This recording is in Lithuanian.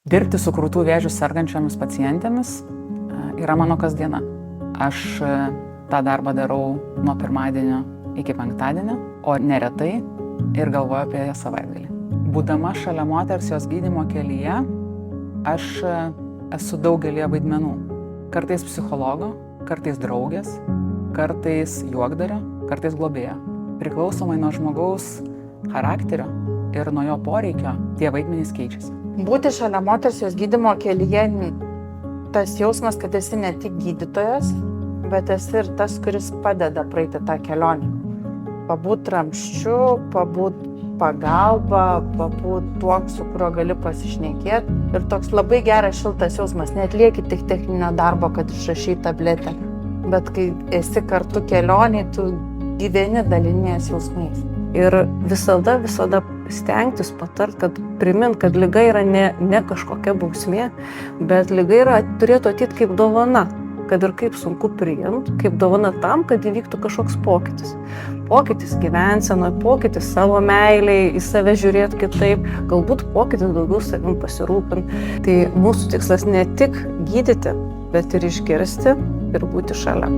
Dirbti su krūtų vėžiu sergančiomis pacientėmis yra mano kasdiena. Aš tą darbą darau nuo pirmadienio iki penktadienio, o neretai ir galvoju apie ją savaitgalį. Būdama šalia moters jos gydymo kelyje, aš esu daugelį vaidmenų. Kartais psichologo, kartais draugės, kartais juokdario, kartais globėjo. Priklausomai nuo žmogaus charakterio ir nuo jo poreikio, tie vaidmenys keičiasi. Būti šalia moters jos gydymo kelyje, tas jausmas, kad esi ne tik gydytojas, bet esi ir tas, kuris padeda praeiti tą kelionę. Pabūt ramščiu, pabūt pagalba, pabūt tuo, su kuriuo gali pasišnekėti. Ir toks labai geras šiltas jausmas, neatlieki tik techninio darbo, kad išrašai tabletę. Bet kai esi kartu kelionėje, tu gyveni dalinies jausmais. Ir visada stengtis patart, kad primint, kad liga yra ne kažkokia bausmė, bet liga turėtų ateit kaip dovana, kad ir kaip sunku priimti, kaip dovana tam, kad įvyktų kažkoks pokytis. Pokytis gyvensenoje, pokytis savo meilėje, į save žiūrėti kitaip, galbūt pokytis daugiau savim pasirūpinti. Tai mūsų tikslas ne tik gydyti, bet ir išgirsti ir būti šalia.